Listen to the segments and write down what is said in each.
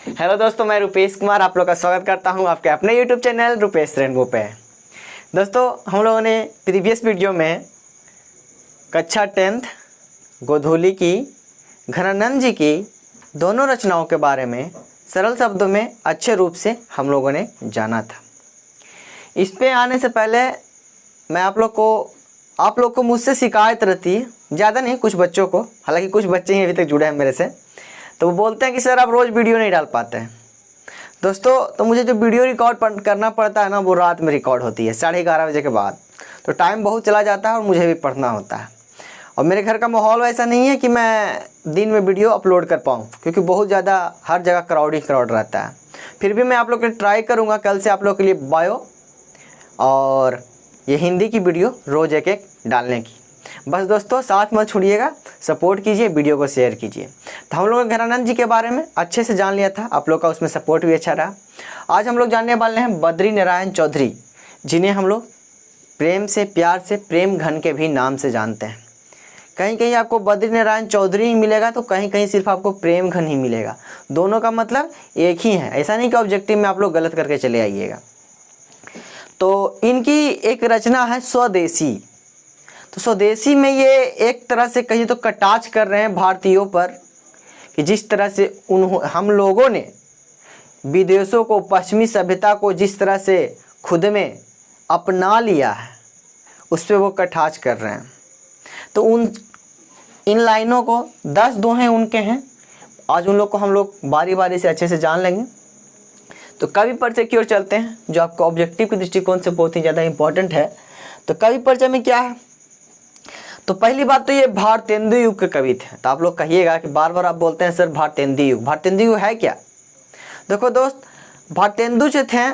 Hello दोस्तों, मैं रुपेश कुमार आप लोग का स्वागत करता हूं आपके अपने यूट्यूब चैनल रुपेश रेनबो पे। दोस्तों, हम लोगों ने प्रीवियस वीडियो में कक्षा 10th गोधूली की घनानंद जी की दोनों रचनाओं के बारे में सरल शब्दों में अच्छे रूप से हम लोगों ने जाना था। इस पे आने से पहले मैं आप लोग को मुझसे शिकायत रहती है, ज़्यादा नहीं, कुछ बच्चों को, हालांकि कुछ बच्चे ही अभी तक जुड़े हैं मेरे से, तो वो बोलते हैं कि सर आप रोज़ वीडियो नहीं डाल पाते हैं। दोस्तों, तो मुझे जो वीडियो रिकॉर्ड करना पड़ता है ना, वो रात में रिकॉर्ड होती है 11:30 बजे के बाद, तो टाइम बहुत चला जाता है और मुझे भी पढ़ना होता है। और मेरे घर का माहौल वैसा नहीं है कि मैं दिन में वीडियो अपलोड कर पाऊँ, क्योंकि बहुत ज़्यादा हर जगह क्राउड रहता है। फिर भी मैं आप लोग के लिए ट्राई करूँगा कल से आप लोग के लिए बायो और ये हिंदी की वीडियो रोज़ एक डालने की। बस दोस्तों, साथ मत छोड़िएगा, सपोर्ट कीजिए, वीडियो को शेयर कीजिए। तो हम लोग घनानंद जी के बारे में अच्छे से जान लिया था, आप लोग का उसमें सपोर्ट भी अच्छा रहा। आज हम लोग जानने वाले हैं बद्री नारायण चौधरी, जिन्हें हम लोग प्रेम से प्यार से प्रेम घन के भी नाम से जानते हैं। कहीं कहीं आपको बद्री नारायण चौधरी ही मिलेगा, तो कहीं कहीं सिर्फ आपको प्रेम घन ही मिलेगा। दोनों का मतलब एक ही है, ऐसा नहीं कि ऑब्जेक्टिव में आप लोग गलत करके चले आइएगा। तो इनकी एक रचना है स्वदेशी। तो स्वदेशी में ये एक तरह से कहिए तो कटाक्ष कर रहे हैं भारतीयों पर, कि जिस तरह से हम लोगों ने विदेशों को, पश्चिमी सभ्यता को जिस तरह से खुद में अपना लिया है, उस पर वो कटाक्ष कर रहे हैं। तो इन लाइनों को 10 दोहे उनके हैं, आज उन लोग को हम लोग बारी बारी से अच्छे से जान लेंगे। तो कवि परिचय की ओर चलते हैं, जो आपको ऑब्जेक्टिव के दृष्टिकोण से बहुत ही ज़्यादा इंपॉर्टेंट है। तो कवि परिचय में क्या है, तो पहली बात तो ये भारतेंदु युग के कवि थे। तो आप लोग कहिएगा कि बार बार आप बोलते हैं सर भारतेंदु युग, भारतेंदु युग है क्या? देखो दोस्त, भारतेंदु जो थे,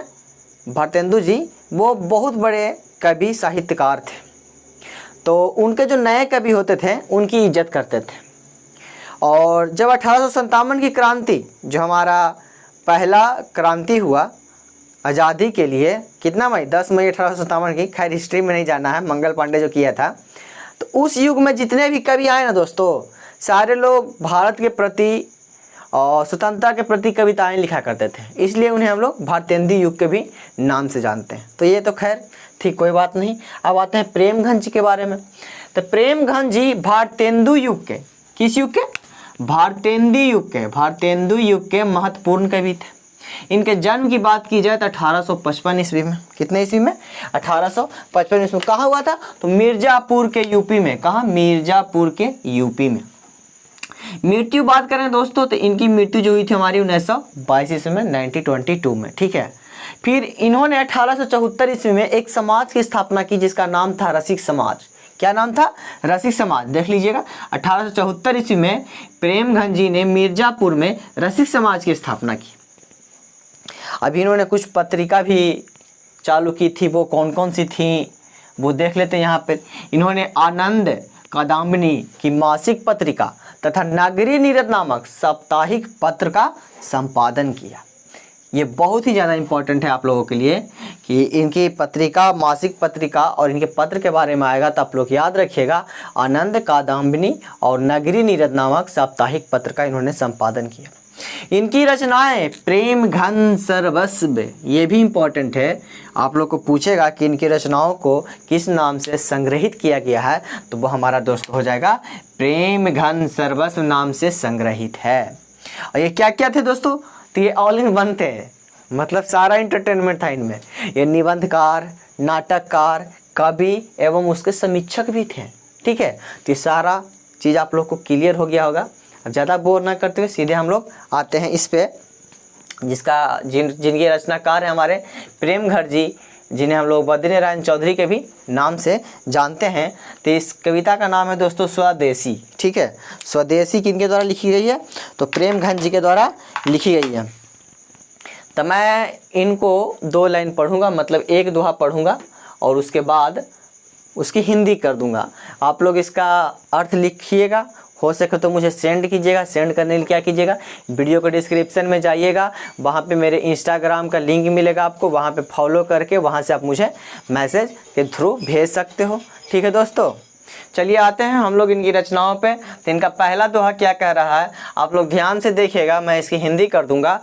भारतेंदु जी वो बहुत बड़े कवि साहित्यकार थे। तो उनके जो नए कवि होते थे उनकी इज्जत करते थे। और जब 1857 की क्रांति, जो हमारा पहला क्रांति हुआ आज़ादी के लिए, कितना मई 10 मई 1857 की, खैर हिस्ट्री में नहीं जाना है, मंगल पांडे जो किया था। तो उस युग में जितने भी कवि आए ना दोस्तों, सारे लोग भारत के प्रति और स्वतंत्रता के प्रति कविताएं लिखा करते थे, इसलिए उन्हें हम लोग भारतेंदु युग के भी नाम से जानते हैं। तो ये तो खैर ठीक, कोई बात नहीं। अब आते हैं प्रेम घन जी के बारे में। तो प्रेम घन जी भारतेंदु युग के, किस युग के? भारतेंदु युग के महत्वपूर्ण कवि थे। इनके जन्म की बात की जाए तो 1855 ईस्वी में, कितने ईस्वी में? 1855 ईस्वी में। कहाँ हुआ था? तो मिर्जापुर के यूपी में। कहाँ? मिर्जापुर के यूपी में। मृत्यु बात करें दोस्तों, तो इनकी मृत्यु जो हुई थी हमारी 1922 ईस्वी में, 1922 में, ठीक है। फिर इन्होंने 1874 ईस्वी में एक समाज की स्थापना की, जिसका नाम था रसिक समाज। क्या नाम था? रसिक समाज। देख लीजिएगा, 1874 ईस्वी में प्रेम घन जी ने मिर्जापुर में रसिक समाज की स्थापना की। अभी इन्होंने कुछ पत्रिका भी चालू की थी, वो कौन कौन सी थी वो देख लेते हैं यहाँ पे। इन्होंने आनंद कादम्बिनी की मासिक पत्रिका तथा नागरी नीरद नामक साप्ताहिक पत्र का संपादन किया। ये बहुत ही ज़्यादा इम्पोर्टेंट है आप लोगों के लिए कि इनकी पत्रिका, मासिक पत्रिका और इनके पत्र के बारे में आएगा, तो आप लोग याद रखिएगा, आनंद कादम्बिनी और नागरी नीरद नामक साप्ताहिक पत्र का इन्होंने संपादन किया। इनकी रचनाएं प्रेम घन सर्वस्व, ये भी इम्पोर्टेंट है, आप लोग को पूछेगा कि इनकी रचनाओं को किस नाम से संग्रहित किया गया है, तो वो हमारा दोस्त हो जाएगा प्रेम घन सर्वस्व नाम से संग्रहित है। और ये क्या क्या थे दोस्तों? तो ये ऑल इन वन थे, मतलब सारा इंटरटेनमेंट था इनमें। ये निबंधकार, नाटककार, कवि एवं उसके समीक्षक भी थे, ठीक है। तो ये सारा चीज़ आप लोग को क्लियर हो गया होगा। अब ज़्यादा बोर ना करते हुए सीधे हम लोग आते हैं इस पे, जिनके रचनाकार हैं हमारे प्रेम घन जी, जिन्हें हम लोग बद्री नारायण चौधरी के भी नाम से जानते हैं। तो इस कविता का नाम है दोस्तों स्वदेशी, ठीक है। स्वदेशी किनके द्वारा लिखी गई है? तो प्रेम घन जी के द्वारा लिखी गई है। तो मैं इनको 2 लाइन पढ़ूंगा, मतलब एक दोहा पढ़ूंगा और उसके बाद उसकी हिंदी कर दूंगा। आप लोग इसका अर्थ लिखिएगा, हो सके तो मुझे सेंड कीजिएगा। सेंड करने के लिए क्या कीजिएगा, वीडियो के डिस्क्रिप्शन में जाइएगा, वहाँ पे मेरे इंस्टाग्राम का लिंक मिलेगा आपको, वहाँ पे फॉलो करके वहाँ से आप मुझे मैसेज के थ्रू भेज सकते हो, ठीक है दोस्तों। चलिए आते हैं हम लोग इनकी रचनाओं पे। तो इनका पहला दोहा क्या कह रहा है, आप लोग ध्यान से देखिएगा, मैं इसकी हिंदी कर दूंगा।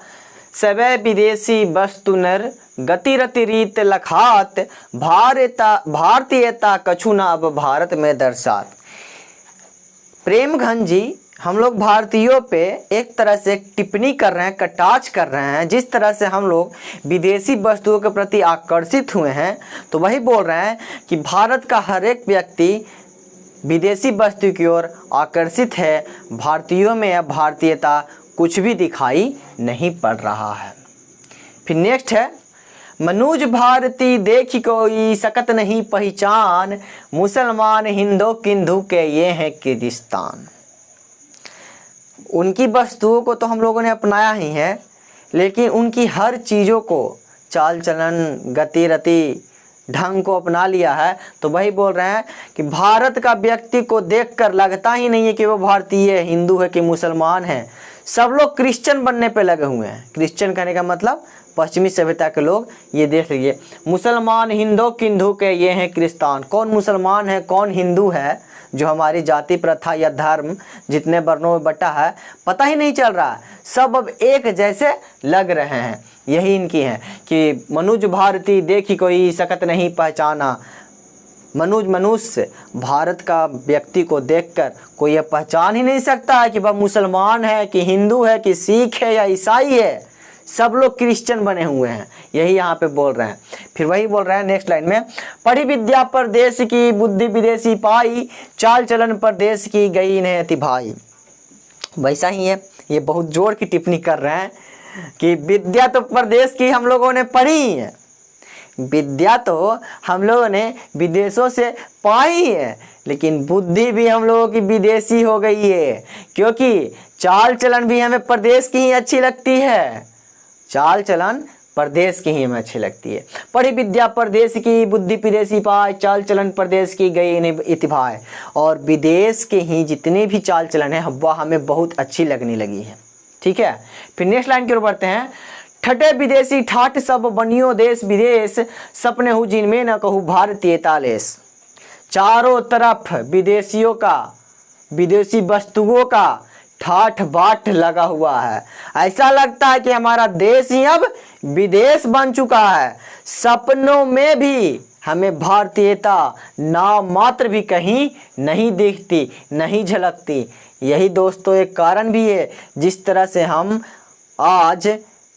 सबे विदेशी वस्तु नर गति रति रीत लखात, भारतीयता कछु न अब भारत में दर्शात। प्रेम घन जी हम लोग भारतीयों पे एक तरह से टिप्पणी कर रहे हैं, कटाक्ष कर रहे हैं। जिस तरह से हम लोग विदेशी वस्तुओं के प्रति आकर्षित हुए हैं, तो वही बोल रहे हैं कि भारत का हर एक व्यक्ति विदेशी वस्तु की ओर आकर्षित है। भारतीयों में अब भारतीयता कुछ भी दिखाई नहीं पड़ रहा है। फिर नेक्स्ट है, मनुज भारती देखी कोई सकत नहीं पहचान, मुसलमान हिंदू किंधु के ये हैं किर्गिस्तान। उनकी वस्तुओं को तो हम लोगों ने अपनाया ही है, लेकिन उनकी हर चीज़ों को, चाल चलन, गति रति, ढंग को अपना लिया है। तो वही बोल रहे हैं कि भारत का व्यक्ति को देखकर लगता ही नहीं है कि वो भारतीय है, हिंदू है कि मुसलमान है। सब लोग क्रिश्चियन बनने पे लगे हुए हैं। क्रिश्चियन कहने का मतलब पश्चिमी सभ्यता के लोग। ये देख लीजिए, मुसलमान हिंदू किंधु के ये हैं किर्गिस्तान। कौन मुसलमान है, कौन हिंदू है, जो हमारी जाति प्रथा या धर्म जितने वर्णों में बटा है पता ही नहीं चल रहा है। सब अब एक जैसे लग रहे हैं। यही इनकी है कि मनुज भारती देखी कोई सकत नहीं पहचाना। मनुष्य भारत का व्यक्ति को देखकर कोई ये पहचान ही नहीं सकता है कि वह मुसलमान है कि हिंदू है कि सिख है या ईसाई है। सब लोग क्रिश्चियन बने हुए हैं। यही यहाँ पे बोल रहे हैं। फिर वही बोल रहे हैं नेक्स्ट लाइन में, पढ़ी विद्या परदेश की बुद्धि विदेशी पाई, चाल चलन परदेश की गई इन्हें अति भाई। वैसा ही है, ये बहुत जोर की टिप्पणी कर रहे हैं कि विद्या तो परदेश की हम लोगों ने पढ़ी है, विद्या तो हम लोगों ने विदेशों से पाई है, लेकिन बुद्धि भी हम लोगों की विदेशी हो गई है। क्योंकि चाल चलन भी हमें प्रदेश की ही अच्छी लगती है। चाल चलन प्रदेश की ही हमें अच्छी लगती है। पढ़ी विद्या प्रदेश की बुद्धि विदेशी पाए, चाल चलन प्रदेश की गई इति भाई। और विदेश के ही जितने भी चाल चलन है वह हमें बहुत अच्छी लगने लगी है। ठीक है, फिर नेक्स्ट लाइन की ओर बढ़ते हैं। ठटे विदेशी ठाठ सब बनियो देश विदेश, सपने हूँ जिनमें न कहूँ भारतीय तालेश। चारों तरफ विदेशियों का, विदेशी वस्तुओं का ठाठ बाट लगा हुआ है। ऐसा लगता है कि हमारा देश ही अब विदेश बन चुका है। सपनों में भी हमें भारतीयता नाम मात्र भी कहीं नहीं दिखती, नहीं झलकती। यही दोस्तों एक कारण भी है जिस तरह से हम आज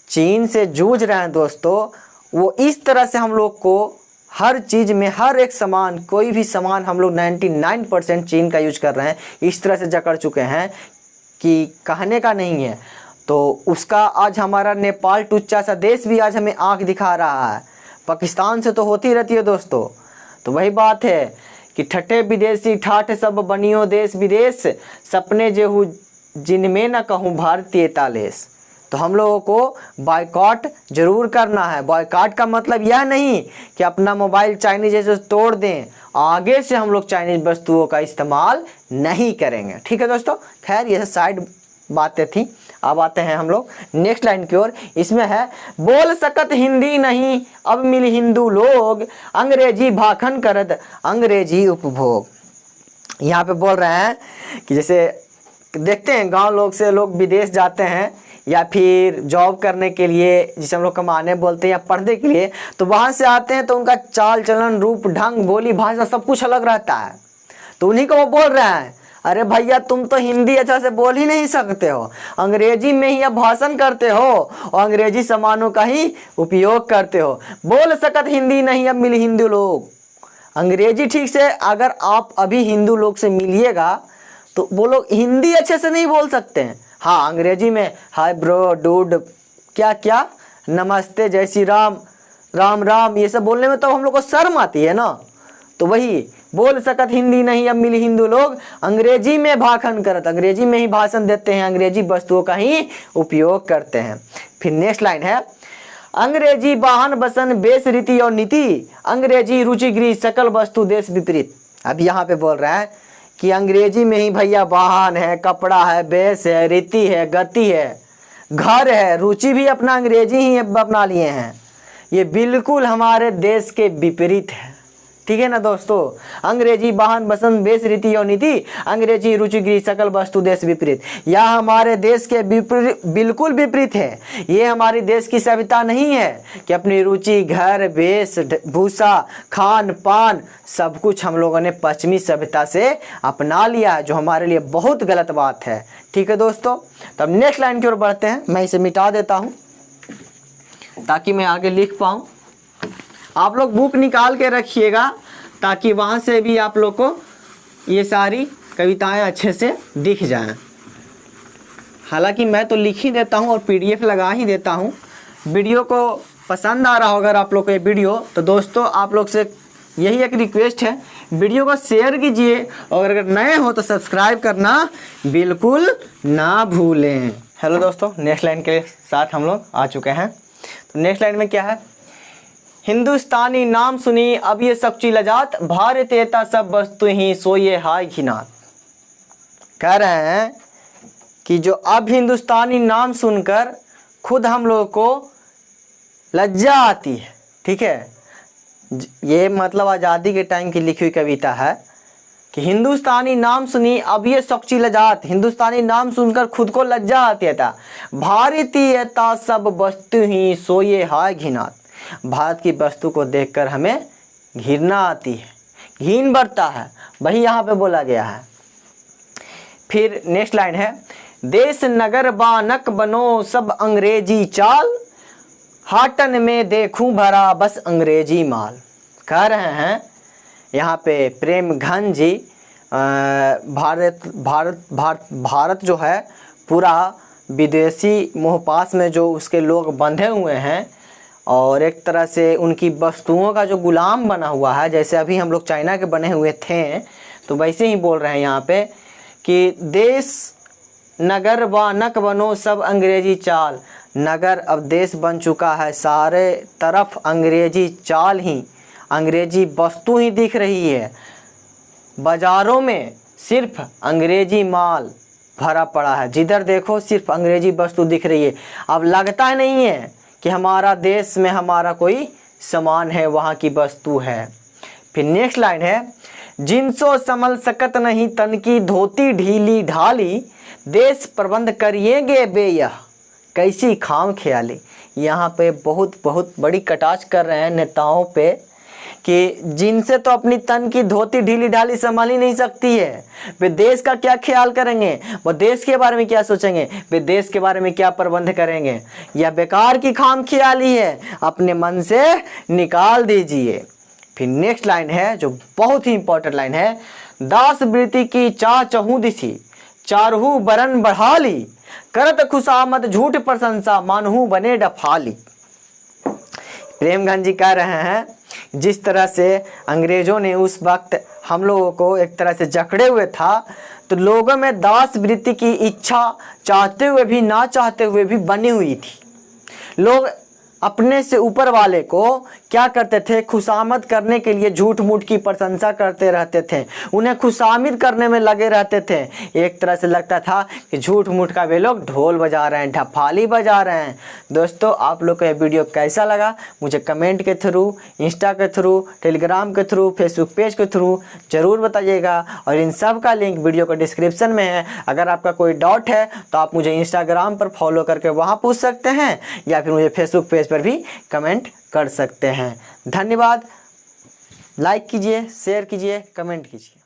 चीन से जूझ रहे हैं दोस्तों। वो इस तरह से हम लोग को हर चीज़ में, हर एक सामान, कोई भी सामान हम लोग 99% चीन का यूज कर रहे हैं। इस तरह से जकड़ चुके हैं कि कहने का नहीं है। तो उसका आज हमारा नेपाल टुच्चा सा देश भी आज हमें आंख दिखा रहा है। पाकिस्तान से तो होती रहती है दोस्तों। तो वही बात है कि ठट्ठे विदेशी ठाठ सब बनियो देश विदेश, सपने जेहू जिनमें न कहूँ भारतीय तालेश। तो हम लोगों को बायकॉट जरूर करना है। बायकॉट का मतलब यह नहीं कि अपना मोबाइल चाइनीज जैसे तोड़ दें, आगे से हम लोग चाइनीज वस्तुओं का इस्तेमाल नहीं करेंगे। ठीक है दोस्तों, खैर ये साइड बातें थी। अब आते हैं हम लोग नेक्स्ट लाइन की ओर। इसमें है, बोल सकत हिंदी नहीं अब मिल हिंदू लोग, अंग्रेजी भाखन करत अंग्रेजी उपभोग। यहाँ पे बोल रहे हैं कि जैसे देखते हैं गांव लोग से लोग विदेश जाते हैं या फिर जॉब करने के लिए, जिसे हम लोग कमाने बोलते हैं, या पढ़ने के लिए, तो वहाँ से आते हैं तो उनका चाल चलन, रूप, ढंग, बोली, भाषा सब कुछ अलग रहता है। तो उन्हीं को वो बोल रहे हैं, अरे भैया तुम तो हिंदी अच्छा से बोल ही नहीं सकते हो, अंग्रेजी में ही अब भाषण करते हो और अंग्रेजी सामानों का ही उपयोग करते हो। बोल सकत हिंदी नहीं अब मिल हिंदू लोग। अंग्रेजी ठीक से अगर आप अभी हिंदू लोग से मिलिएगा तो वो लोग हिंदी अच्छे से नहीं बोल सकते हैं। हाँ, अंग्रेजी में हाय ब्रो, डूड, क्या क्या, नमस्ते, जय श्री राम, राम राम, ये सब बोलने में तो हम लोग को शर्म आती है ना। तो वही बोल सकत हिंदी नहीं अब मिली हिंदू लोग, अंग्रेजी में भाखन करत, अंग्रेजी में ही भाषण देते हैं, अंग्रेजी वस्तुओं का ही उपयोग करते हैं। फिर नेक्स्ट लाइन है, अंग्रेजी वाहन बसन बेस रीति और नीति, अंग्रेजी रुचि गृह सकल वस्तु देश विपरीत। अब यहाँ पे बोल रहा है कि अंग्रेजी में ही भैया वाहन है, कपड़ा है, बेस है, रीति है, गति है, घर है, रुचि भी अपना अंग्रेजी ही अपना लिए हैं। ये बिल्कुल हमारे देश के विपरीत है। ठीक है ना दोस्तों। अंग्रेजी वाहन बसंत वेश रीति और नीति, अंग्रेजी रुचिगिरी सकल वस्तु देश विपरीत। यह हमारे देश के बिल्कुल विपरीत है। ये हमारी देश की सभ्यता नहीं है कि अपनी रुचि, घर, वेश भूषा, खान पान सब कुछ हम लोगों ने पश्चिमी सभ्यता से अपना लिया है, जो हमारे लिए बहुत गलत बात है। ठीक है दोस्तों, तब नेक्स्ट लाइन की ओर बढ़ते हैं। मैं इसे मिटा देता हूँ ताकि मैं आगे लिख पाऊँ। आप लोग बुक निकाल के रखिएगा ताकि वहाँ से भी आप लोग को ये सारी कविताएं अच्छे से दिख जाएं। हालांकि मैं तो लिख ही देता हूँ और PDF लगा ही देता हूँ। वीडियो को पसंद आ रहा हो अगर आप लोग को ये वीडियो, तो दोस्तों आप लोग से यही एक रिक्वेस्ट है, वीडियो को शेयर कीजिए और अगर नए हो तो सब्सक्राइब करना बिल्कुल ना भूलें। हेलो दोस्तों, नेक्स्ट लाइन के साथ हम लोग आ चुके हैं। तो नेक्स्ट लाइन में क्या है, हिंदुस्तानी नाम सुनी अब ये सच्ची लजात, भारतीयता सब वस्तु ही सोये हाय घिनात। कह रहे हैं कि जो अब हिंदुस्तानी नाम सुनकर खुद हम लोगों को लज्जा आती है। ठीक है, ये मतलब आज़ादी के टाइम की लिखी हुई कविता है कि हिंदुस्तानी नाम सुनी अब ये सच्ची लजात, हिंदुस्तानी नाम सुनकर खुद को लज्जा आती था, भारतीयता सब वस्तु ही सोये हाय घिनात। भारत की वस्तु को देखकर हमें घृणा आती है, घिन बढ़ता है, वही यहाँ पे बोला गया है। फिर नेक्स्ट लाइन है, देश नगर बानक बनो सब अंग्रेजी चाल, हाटन में देखूं भरा बस अंग्रेजी माल। कह रहे हैं यहाँ पे प्रेम घन जी, भारत जो है पूरा विदेशी मोहपास में जो उसके लोग बंधे हुए हैं और एक तरह से उनकी वस्तुओं का जो गुलाम बना हुआ है, जैसे अभी हम लोग चाइना के बने हुए थे, तो वैसे ही बोल रहे हैं यहाँ पे कि देश नगर बानक बनो सब अंग्रेजी चाल। नगर अब देश बन चुका है, सारे तरफ अंग्रेजी चाल ही, अंग्रेजी वस्तु ही दिख रही है। बाज़ारों में सिर्फ अंग्रेजी माल भरा पड़ा है, जिधर देखो सिर्फ अंग्रेजी वस्तु दिख रही है। अब लगता नहीं है कि हमारा देश में हमारा कोई सामान है, वहाँ की वस्तु है। फिर नेक्स्ट लाइन है, जिनसो संभल सकत नहीं तन की धोती ढीली ढाली, देश प्रबंध करिएंगे बेयह कैसी खाम ख्याली। यहाँ पे बहुत बड़ी कटाक्ष कर रहे हैं नेताओं पे कि जिनसे तो अपनी तन की धोती ढीली ढाली संभाल ही नहीं सकती है, वे देश का क्या ख्याल करेंगे, वो देश के बारे में क्या सोचेंगे, वे देश के बारे में क्या प्रबंध करेंगे। यह बेकार की खाम ख्याली है, अपने मन से निकाल दीजिए। फिर नेक्स्ट लाइन है जो बहुत ही इंपॉर्टेंट लाइन है, दास वृत्ति की चाह चहु दिशी, चारहू बरन बढ़ाली, करत खुशामद झूठ प्रशंसा मानहू बने डफाली। प्रेमघन जी कह रहे हैं जिस तरह से अंग्रेजों ने उस वक्त हम लोगों को एक तरह से जकड़े हुए था, तो लोगों में दास वृत्ति की इच्छा चाहते हुए भी ना चाहते हुए भी बनी हुई थी। लोग अपने से ऊपर वाले को क्या करते थे, खुशामद करने के लिए झूठ मूठ की प्रशंसा करते रहते थे, उन्हें खुशामद करने में लगे रहते थे। एक तरह से लगता था कि झूठ मूठ का वे लोग ढोल बजा रहे हैं, ढफाली बजा रहे हैं। दोस्तों आप लोग को यह वीडियो कैसा लगा मुझे कमेंट के थ्रू, इंस्टा के थ्रू, टेलीग्राम के थ्रू, फेसबुक पेज के थ्रू ज़रूर बताइएगा और इन सब का लिंक वीडियो को डिस्क्रिप्शन में है। अगर आपका कोई डाउट है तो आप मुझे इंस्टाग्राम पर फॉलो करके वहाँ पूछ सकते हैं या फिर मुझे फेसबुक पेज पर भी कमेंट कर सकते हैं। धन्यवाद। लाइक कीजिए, शेयर कीजिए, कमेंट कीजिए।